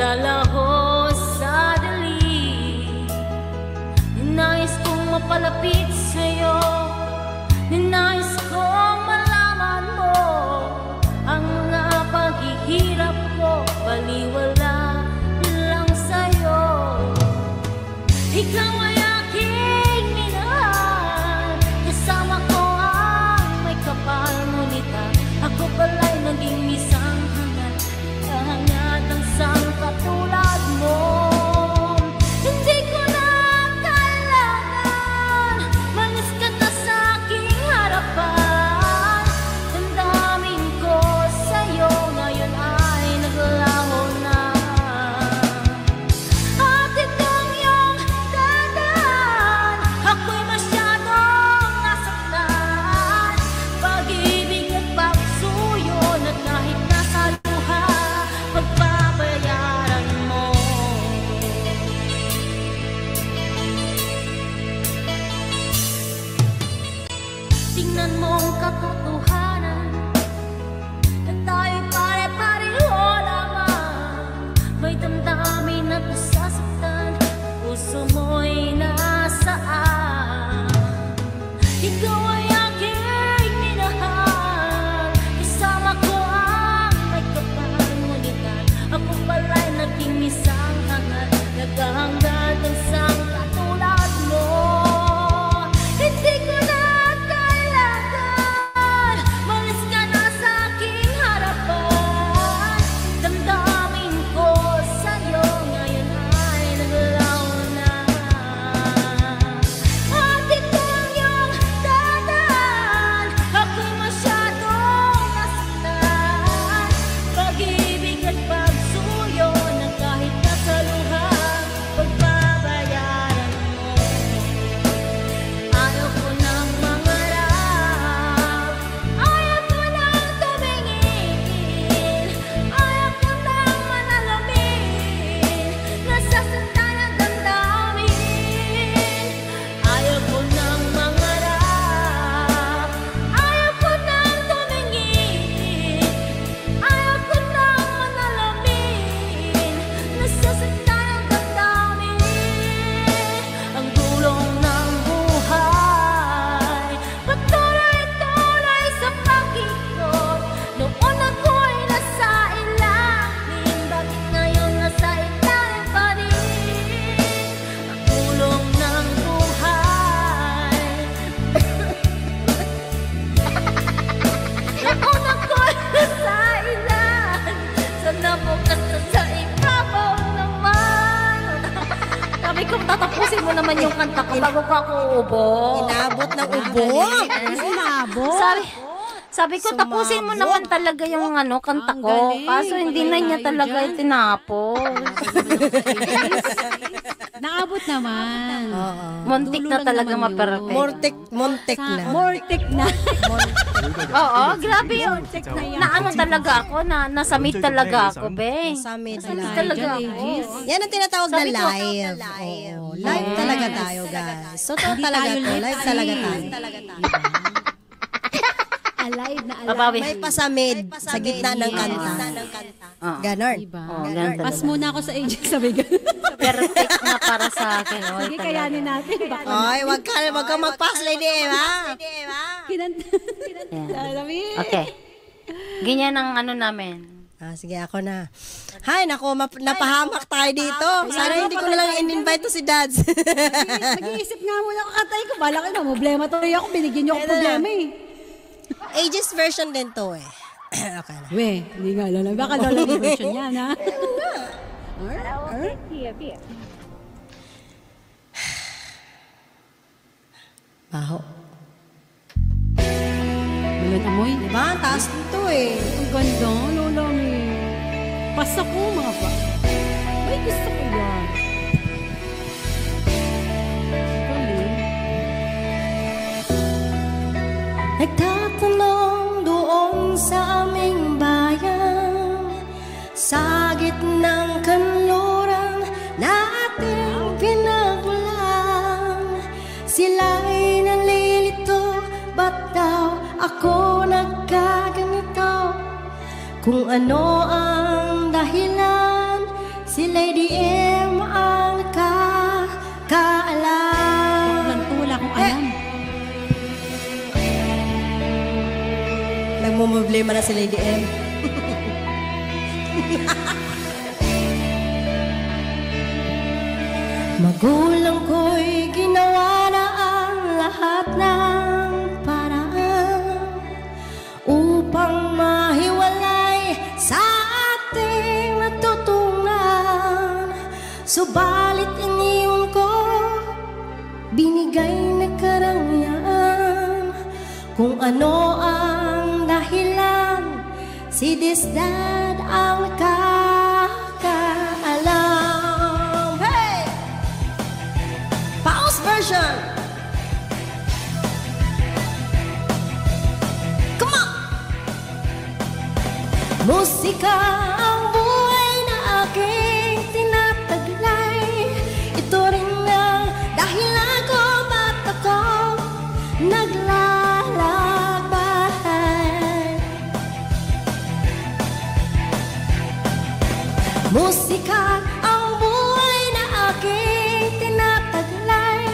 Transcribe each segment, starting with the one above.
naglalaho sa dali. Ninais kong mapalapit sa'yo, ninais kong malaman mo ang mga paghihirap ko, baliwala lang sa'yo. Ikaw ay aking minahal, kasama ko ang may kapal, ngunit ako pala'y naging isang hangad ng isang katulad mo. Hindi ko na kailangan malis ka na sa aking harapan. Damdamin ko sa'yo ngayon ay naglaho na. At itong iyong tandaan, ako'y masyadong nasaktan. Pag-ibig at pagsuyo na kahit nasa luha, pagbabayaran mo. Tingnan mo ang katotohanan na tayo'y pare-pareho lamang. May damdamin at nasasaktan, puso mo'y nasaan. Ikaw ay aking minahal, kasama ko ang may kapal, ngunit ako pala'y naging isang hangad, naghahangad ng isang katulad mo. Hindi ko na kailangan malis ka na sa aking harapan. Damdamin ko sa'yo ngayon ay naglaho na. At itong iyong tandaan, ako'y masyadong nasaktan. Pag-ibig at pagsuyo na kahit nasa luha, pagbabayaran mo. Ayaw ko nang mangarap, ayaw ko nang tumingin, ayaw ko nang manalamin, nasasaktan ang damdamin. Ayaw ko nang mangarap, ayaw ko nang tumingin, ayaw ko nang manalamin, nasasaktan ang damdamin. Ang gulong ng buhay, patuloy-tuloy sa pag-ikot. Noon ako'y nasa ilalim, bakit ngayon nasa ilalim pa rin? Ang gulong ng buhay. Noon ako'y nasa ilalim, sana bukas nasa ibabaw naman. Sabi ko, tatapusin mo naman yung kanta ko bago ko ako uubo. Inabot ng ubo. Inabot. Sabi ko, tapusin mo naman talaga yung kanta Ang ko. galing. Kaso hindi na niya Tayo talaga dyan. tinapos. Naabot naman. Oo. Muntik Dulo na lang talaga naman yun. ma-perfect. Montek na. Mortek na. Oo, grabe yun. Mortek na yan. Na talaga ako, nasamit talaga ako, be. Summit Nasamit live. talaga Dyan, ako. ladies. Yan ang tinatawag na Sabi ko, live. Oo, live talaga tayo, guys. So, Hindi talaga tayo to. lip Live sync. talaga tayo. Alive na alive. Babawi. May pasamid sa gitna ng kanta. Oo. Ganon. Diba? Oo, ganun Pas talaga. muna ako sa agent, sabi ganun. Perfect na para sa akin. Oy, Sige, talaga. kayanin natin. Baka Oy, wag kang mag-pass, Lady Eva. kinanta. Yan. Sabi. Okay. Ganyan ang namin. Sige, ako na. Hay, naku, napahamak tayo dito. Sana hindi ko na lang in-invite to si Dads. Mag-iisip nga muna ako katay ko. Bala ka na, problema tuloy ako. Binigyan niyo ako Ito na. problema eh. Aegis version din to eh. Okay na. We, hindi nga lola. Baka lola yung version yan, ha? Baho. Walang amoy. Diba? Ang taas nito eh. Ang ganda, lola mi. Pasa ko, mga pa. Ay, gusto ko yan. Galing. Nagtatanong doon sa aming bayan, sa gitnang kanluran na ating pinagmulan. Sila'y nalilito, ba't daw ako nagkaganito? Kung ano ang dahilan, Si Lady M ang nakakaalam. Lang wala akong alam. Nagmumblema na si Lady M. Magulang ko'y ginawa na ang lahat ng paraan upang mahiwalay sa ating natutunan. Subalit iniwan ko, binigay na karangyaan. Kung ano ang dahilan, si Disdad ang nakakaalam. Hey! Pause version! Come on! Musika ang buhay na aking tinataglay. Ito rin ang dahilan ko ba't ako naglalakbay. Musika ang buhay na aking tinataglay.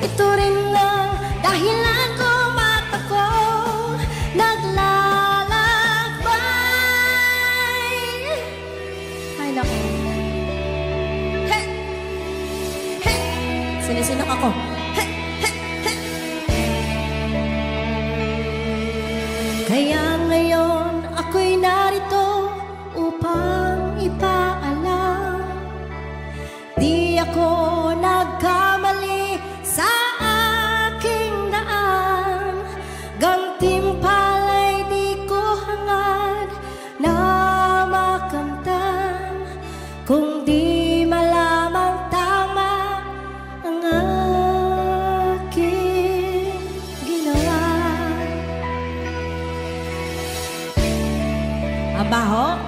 Ito rin ang dahilan ko ba't ako naglalakbay. Ay, naku. Hey! Hey! Sinisinak ako. Hey! Hey! Hey! Kaya ngayon ako'y narito upang ipaalam, di ako nagkamali sa aking daan. Gantimpala'y di ko hangad na makamtan, kung di malamang tama ang aking ginawa. Abaho?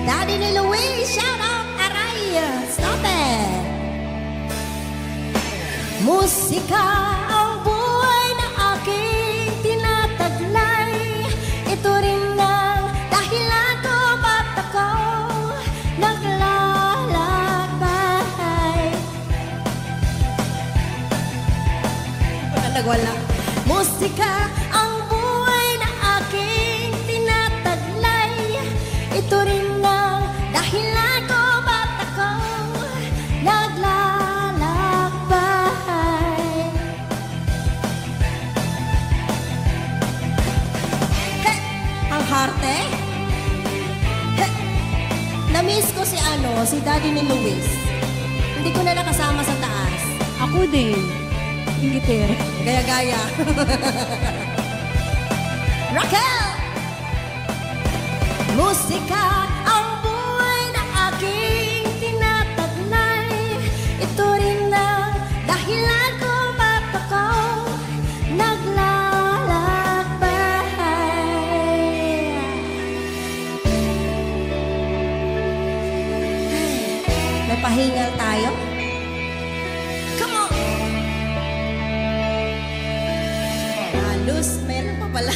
Daddy ni Louie, shout out, aray! Stop it! Musika ang buhay na aking tinataglay. Ito rin ang dahilan ko ba't ako naglalakbay. Nagwala. Musika ang buhay na aking tinataglay. Ito rin ang dahilan ko ba't ako naglalakbay. Hey! Ang harte? Hey! Na-miss ko si Daddy ni Luis. Hindi ko na nakasama sa taas. Ako din. Yung gitara. Gaya-gaya. Raquel! Musika ang buhay na aking tinataglay. Ito rin ang dahilan ko ba't ako naglalakbay. May pahingal tayo? Come on! Halos, meron pa pala.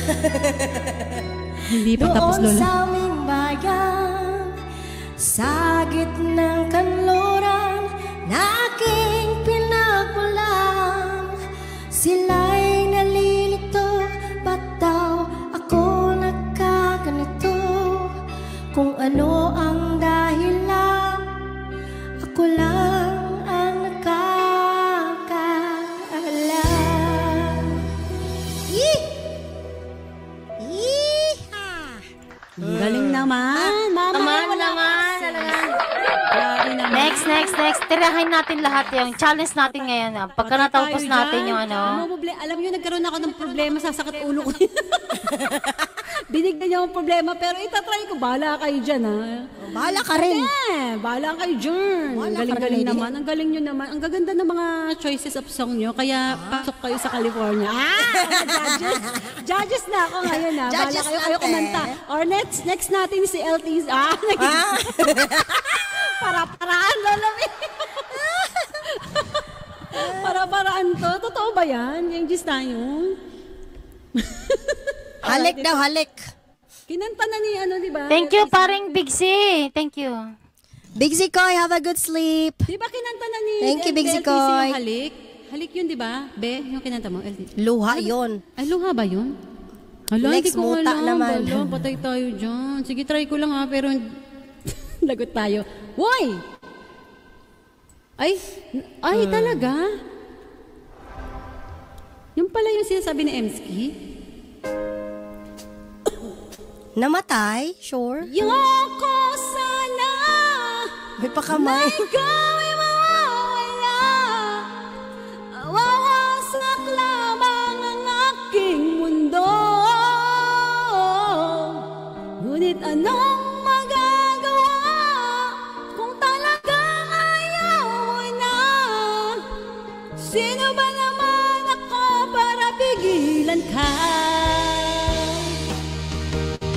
Hindi pa tapos, Doon Lola. sa aming bayan, sa gitnang kanluran na aking pinagmulan, sila'y nalilito, ba't daw ako nagkaganito? Kung ano ang dahilan, ako lang ang nakakaalam. Ang galing naman. Mama, Naman. Grabe naman. Next. Tirahin natin lahat yung challenge natin ngayon. Pagka natapos Tayo natin dyan. yung Alam nyo, nagkaroon ako ng problema sa sakit ulo ko. Binigyan niya akong problema, pero itatry ko. Bahala kayo dyan, ha? Bahala ka rin. Bahala kayo dyan. Bahala Ang ka galing-galing rin, naman. Ang galing nyo naman. Ang gaganda ng mga choices of song nyo. Kaya pasok kayo sa California. Judges! Judges na ako ngayon, ha? Bahala Judges kayo natin. kumanta. Or next natin si LT's. Para-paraan, Lolami. Para-paraan to. Totoo ba yan? Yung gist tayo? Halik daw, halik. Kinanta na ni ano, di ba? Thank you, paring Big C. Thank you. Big Zikoy, have a good sleep. Di ba kinanta na ni Thank you, Big LTC Zikoy. yung halik? Halik yun, di ba? Be, yung kinanta mo, LTC. Luha yon. Ay, luha ba yun? Hala, Next, hindi ko muta alam. naman. Hala, patay tayo dyan. Sige, try ko lang ha, pero lagot tayo. Woy! Ay, talaga? Yung pala yung sinasabi ni Emski? Namatay? Sure. Yoko sana May pakamay. ikaw ay mawawala. Wawasak lamang ang aking mundo. Ngunit anong magagawa kung talagang ayaw mo na? Sino ba naman ako para pigilan ka?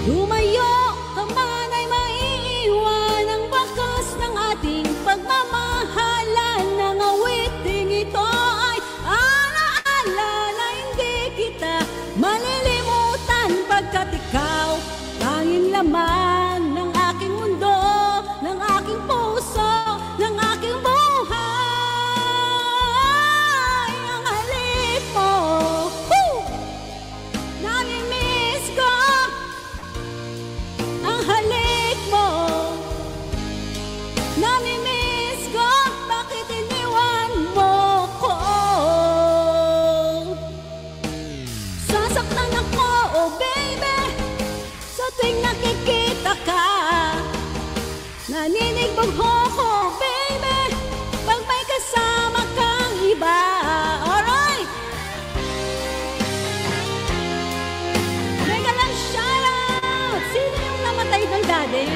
Lumayo ka man ay maiiwan ang bakas ng ating pagmamahalan. Ng awiting ito ay alaala na hindi kita malilimutan, pagkat ikaw tanging laman ng aking mundo, ng aking puso, ng aking buhay. Ang halik mo, nami-miss ko. Ang halik mo, nami-miss ko. Bakit iniwan mo ko? Sasaktan ako, oh baby, sa tuwing nakikita ka. Naninigbog ko, baby, pag may kasama kang iba. Alright! Mega lang shoutout! Sino yung namatay ng daddy?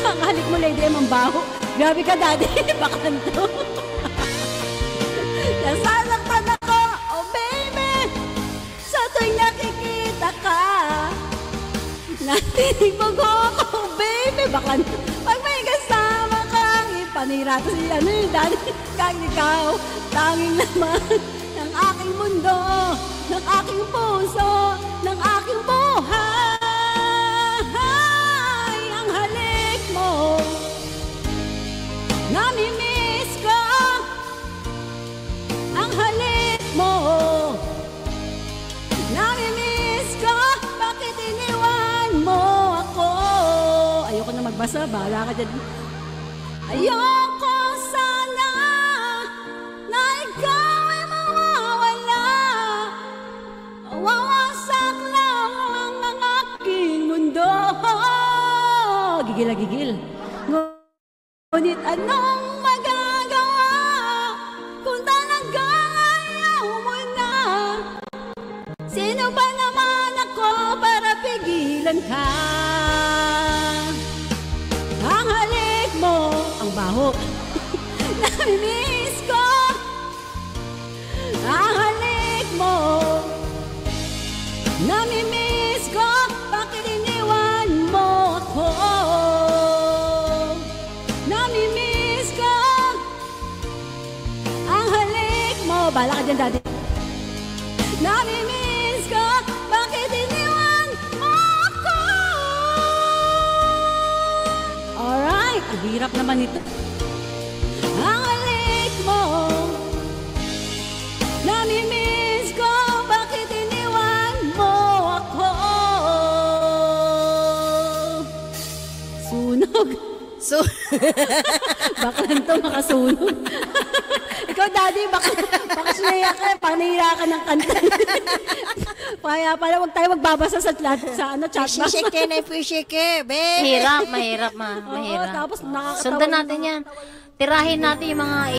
Ang halik mo, Lady M, ang baho. Grabe ka, daddy. Baka kanto. Nasasaktan ako, oh baby, sa tuwing nakikita ka. Natinig ko, oh baby, baka pag may kasama kang ipanirato si ano yung daddy. Kang ikaw, tanging laman ng aking mundo, ng aking puso, ng aking buhay. Ang halik mo, nami-miss ko. Ang halik mo, nami-miss ko. Bakit iniwan mo ako? Ayoko na magbasa, bahala ka dyan. Ayoko sana na ikaw ay mawawala. Wawasak lang ang aking mundo. Gigil na gigil. Ngunit anong magagawa kung talagang ayaw mo na? Sino ba naman ako para pigilan ka? Ang halik mo, ang baho. Nami-miss ko. Ang halik mo, nami-miss ko. Bakit iniwan mo ako? Nami-miss ko. Ang halik mo, bahala ka dyan, daddy. Nami-miss ko. Bakit iniwan mo ako? Alright, ang hirap naman ito. Ang halik mo, nami-miss ko. Bakit iniwan mo ako? Sunog. Baka nito makasunog. Ikaw, daddy, baka sinaya ka, panahira ka ng kanta. Kaya pala, huwag tayo magbabasa sa chat box. Shike na shike, be. Mahirap, mahirap. Oo, tapos nakakatawa Sundan yung natin yan. Tirahin natin yung mga